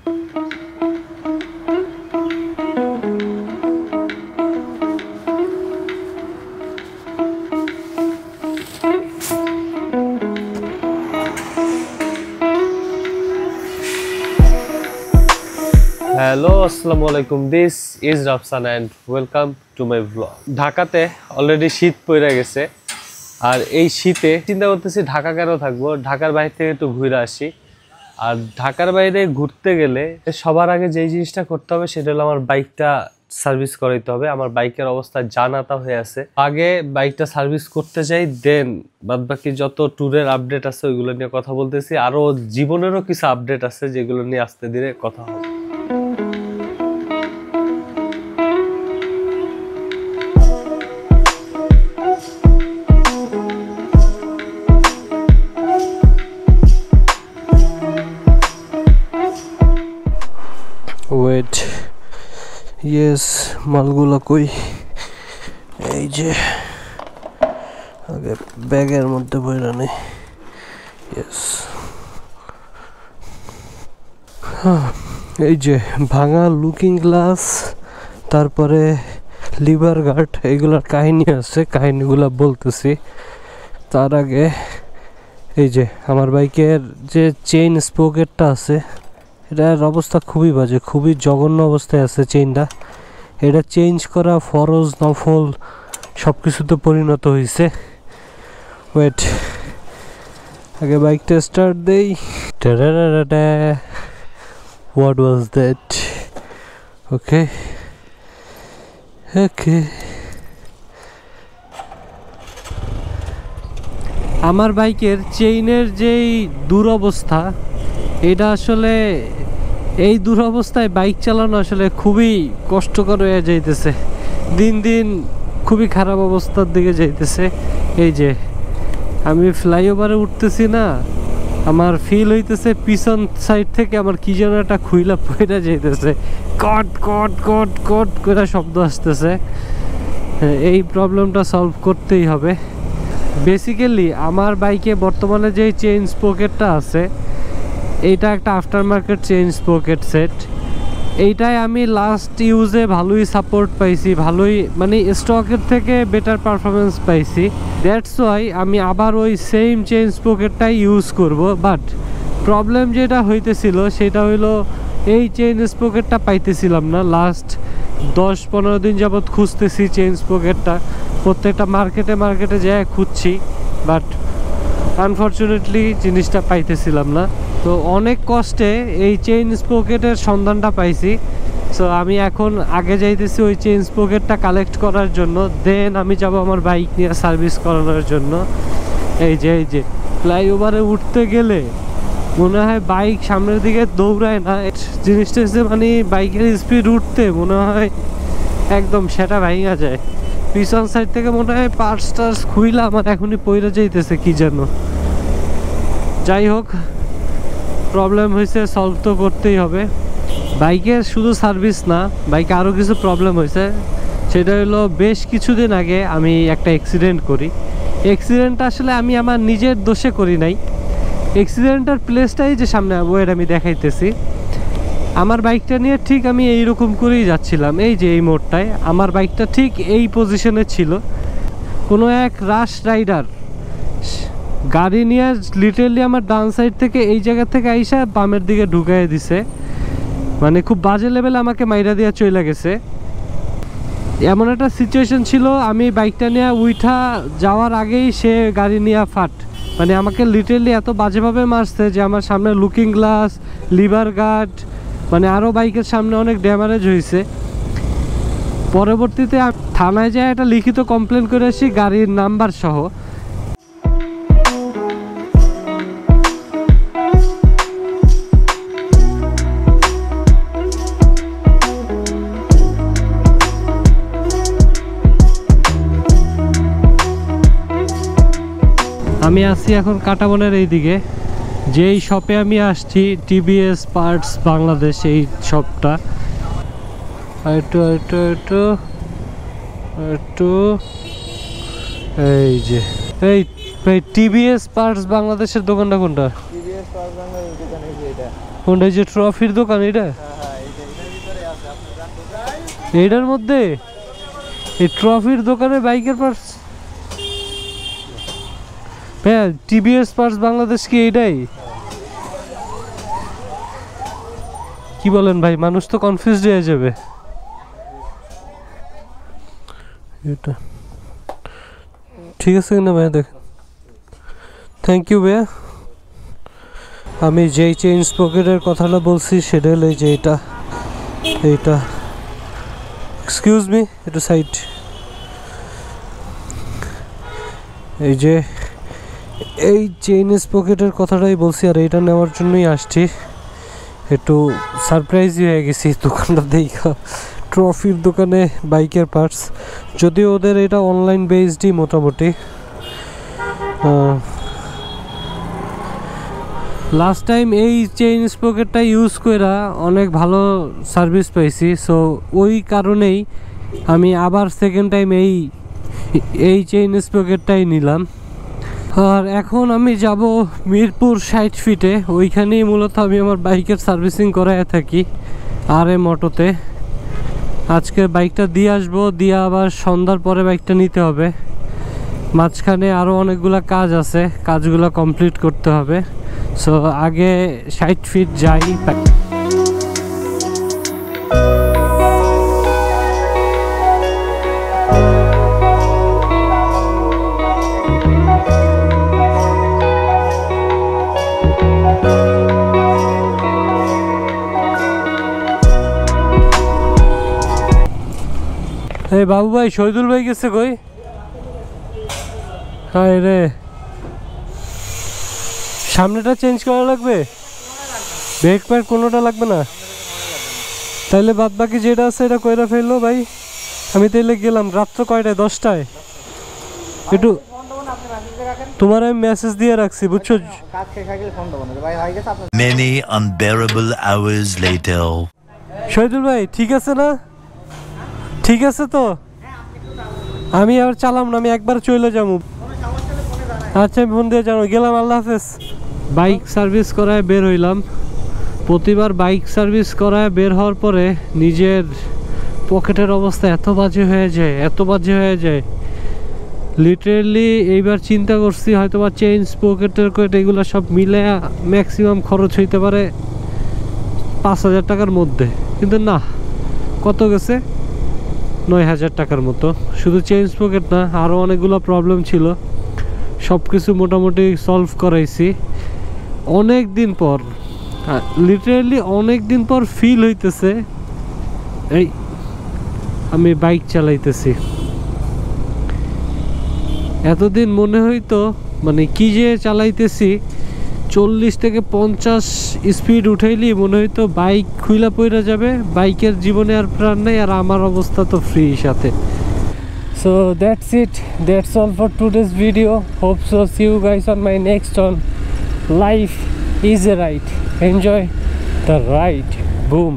Hello আসসালামু আলাইকুম, this is Rafsan and welcome to my blog. ঢাকাতে অলরেডি শীত পড়ে গেছে, আর এই শীতে চিন্তা করতেছি ঢাকা কেন থাকবো, ঢাকার বাইরে থেকে একটু ঘুরে আসি। আর ঢাকার বাইরে ঘুরতে গেলে সবার আগে যেই জিনিসটা করতে হবে সেটা হলো আমার বাইকটা সার্ভিস করাইতে হবে। আমার বাইকের অবস্থা জানাতা হয়ে আছে, আগে বাইকটা সার্ভিস করতে চাই, দেন বাদবাকি যত ট্যুরের আপডেট আছে ওইগুলো নিয়ে কথা বলতেছি। আরও জীবনেরও কিছু আপডেট আছে যেগুলো নিয়ে আস্তে ধীরে কথা হবে। ওয়েট, ইয়েস, মালগুলো কই? এই যে আগে ব্যাগের মধ্যে বইরা নেই। ইয়েস, এই যে ভাঙা লুকিং গ্লাস, তারপরে লিভার গার্ড, এইগুলোর কাহিনী আছে, কাহিনীগুলো বলতেছি। তার আগে এই যে আমার বাইকের যে চেইন স্পোকেটটা আছে, এটার অবস্থা খুবই বাজে, খুবই জঘন্য অবস্থায় আছে চেইনটা। এটা চেঞ্জ করা ফরজ নফল সব কিছুতে পরিণত হয়েছে। ওয়েট, আগে বাইকটা স্টার্ট দেই। What was that? ওকে ওকে, আমার বাইকের চেইনের যেই দুরবস্থা, এটা আসলে এই দুরবস্থায় বাইক চালানো আসলে খুবই কষ্টকর হয়ে যাইতেছে, দিন দিন খুবই খারাপ অবস্থার দিকে যাইতেছে। এই যে আমি ফ্লাইওভারে উঠতেছি না, আমার ফিল হইতেছে পিছন সাইড থেকে আমার কি যেন একটা খুইলা পড়ে যাইতেছে, কট কট কট কট করে শব্দ আসতেছে। এই প্রবলেমটা সলভ করতেই হবে। বেসিক্যালি আমার বাইকে বর্তমানে যে চেইন স্পোকেটটা আছে, এইটা একটা after market chain sprocket set. এইটাই আমি লাস্ট ইউজে ভালোই সাপোর্ট পাইছি, ভালোই মানে স্টকের থেকে বেটার পারফরমেন্স পাইছি। দ্যাটস ওয়াই আমি আবার ওই সেম চেইন স্পোকেটটাই ইউজ করব। বাট প্রবলেম যেটা হইতেছিল সেটা হইলো এই চেইন স্পোকেটটা পাইতেছিলাম না। লাস্ট 10-15 দিন যাবৎ খুঁজতেছি চেইন স্পোকেটটা, প্রত্যেকটা মার্কেটে যেয়ে খুঁজছি, বাট আনফর্চুনেটলি জিনিসটা পাইতেছিলাম না। তো অনেক কষ্টে এই চেইন স্পোকেটের সন্ধানটা পাইছি। সো আমি এখন আগে যাইতেছি ওই চেইন স্পোকেটটা কালেক্ট করার জন্য, দেন আমি যাব আমার বাইক নিয়ে সার্ভিস করানোর জন্য। এই যে ফ্লাইওভারে উঠতে গেলে মনে হয় বাইক সামনের দিকে দৌড়ায় না, জিনিসটা হচ্ছে মানে বাইকের স্পিড উঠতে মনে হয় একদম সেটা ভাঙা যায়। পিছন সাইড থেকে মনে হয় পার্টস টার্স খুইলা আমার এখনই পইরা যাইতেছে কি যেন। যাই হোক, প্রবলেম হয়েছে, সলভ তো করতেই হবে। বাইকের শুধু সার্ভিস না, বাইকে আরও কিছু প্রবলেম হয়েছে। সেটা হলো বেশ কিছুদিন আগে আমি একটা অ্যাক্সিডেন্ট করি। অ্যাক্সিডেন্টটা আসলে আমি আমার নিজের দোষে করি নাই। অ্যাক্সিডেন্টের প্লেসটাই যে সামনে ওয়েট আমি দেখাইতেছি। আমার বাইকটা নিয়ে ঠিক আমি এইরকম করেই যাচ্ছিলাম, এই যে এই মোড়টায় আমার বাইকটা ঠিক এই পজিশনে ছিল। কোনো এক রাশ রাইডার গাড়ি নিয়ে লিটারলি আমার ডান সাইড থেকে এই জায়গা থেকে আইসা বামের দিকে ঢুকাই দিছে, মানে খুব বাজে লেভেলে আমাকে মাইরা দিয়া চলে গেছে। এমন একটা সিচুয়েশন ছিল, আমি বাইকটা নিয়ে উইঠা যাওয়ার আগেই সে গাড়ি নিয়ে ফাট, মানে আমাকে লিটারলি এত বাজেভাবে মারছে যে আমার সামনে লুকিং গ্লাস, লিভার গার্ড, মানে আরও বাইকের সামনে অনেক ড্যামেজ হয়েছে। পরবর্তীতে থানায় যায় একটা লিখিত কমপ্লেন করে আসি গাড়ির নাম্বার সহ। আমি আছি এখন কাটাবনের এই দিকে, যেই শপে আমি আসছি টিভিএস পার্টস বাংলাদেশ, এই শপটা। এই যে এই টিভিএস পার্টস বাংলাদেশের দোকানটা কোনটা? টিভিএস পার্টস বাংলাদেশ দোকানে কোনটা যে ট্রফির দোকান এটা? এইটার মধ্যে এই ট্রফির দোকানে বাইকের পার্টস? হ্যাঁ, টিভিএস পার্টস বাংলাদেশ কি এইটাই? কি বলেন ভাই, মানুষ তো কনফিউজড হয়ে যাবে। এটা ঠিক আছে কিনা ভাই দেখেন। থ্যাংক ইউ ভাইয়া। আমি যেই চেইন পকেটের কথাটা বলছি সেটা হলো যে এইটা এক্সকিউজ মি, একটু সাইড। এই যে এই চেইন পকেটের কথাটাই বলছি, আর এইটা নেওয়ার জন্যই আসছি। একটু সারপ্রাইজই হয়ে গেছি দোকানটা দেখা, ট্রফির দোকানে বাইকের পার্টস। যদিও ওদের এটা অনলাইন বেসডই মোটামুটি। লাস্ট টাইম এই চেইন পকেটটা ইউজ করে অনেক ভালো সার্ভিস পাইছি, সো ওই কারণেই আমি আবার সেকেন্ড টাইম এই চেইন পকেটটাই নিলাম। আর এখন আমি যাব মিরপুর 60 ফিটে, ওইখানেই মূলত আমি আমার বাইকের সার্ভিসিং করায় থাকি RM অটোতে। আজকে বাইকটা দিয়ে আসবো, দিয়ে আবার সন্ধ্যার পরে বাইকটা নিতে হবে। মাঝখানে আরও অনেকগুলো কাজ আছে, কাজগুলো কমপ্লিট করতে হবে। সো আগে 60 ফিট যাই। এই বাবু ভাই, শহীদুল ভাই গেছে কই? হায় রে, সামনেটা চেঞ্জ করা লাগবে? ব্রেক প্যাড কোনোটা লাগবে না? তাইলে বাদ বাকি যেটা আছে এটা কইরা ফেললো ভাই। আমি তাইলে গেলাম। রাত্র কয়টায়? 10টায়? একটু তোমার আমি মেসেজ দিয়ে রাখছি, বুঝছো? Many unbearable hours later. Shahidul ভাই ঠিক আছে না? ঠিক আছে তো? আমি আর চালাম না, আমি একবার চলে যাবো। আচ্ছা, আমি ফোন দিয়ে জানো গেলাম। আল্লাহ হাফেজ। বাইক সার্ভিস করায় বের হইলাম। প্রতিবার বাইক সার্ভিস করায় বের হওয়ার পরে নিজের পকেটের অবস্থা এত বাজে হয়ে যায়, লিটারেলি এইবার চিন্তা করছি হয়তো বা চেইন পকেটের এগুলো সব মিলে ম্যাক্সিমাম খরচ হইতে পারে 5,000 টাকার মধ্যে, কিন্তু না, কত গেছে? 9,000 টাকার মতো। শুধু চেইন পকেট না, আরও অনেকগুলো প্রবলেম ছিল, সব কিছু মোটামুটি সলভ করাইছি। অনেক দিন পর, লিটারেলি অনেক দিন পর ফিল হইতেছে এই আমি বাইক চালাইতেছি। এতদিন মনে হইতো মানে কি যে চালাইতেছি, 40 থেকে 50 স্পিড উঠাইলি মনে হইতো বাইক খুইলা পইরা যাবে, বাইকের জীবনে আর প্রাণ নাই, আর আমার অবস্থা তো ফ্রি সাথে। So that's it, that's all for today's video. Hope so see you guys on my next on Life is a Ride. Enjoy the ride. Boom.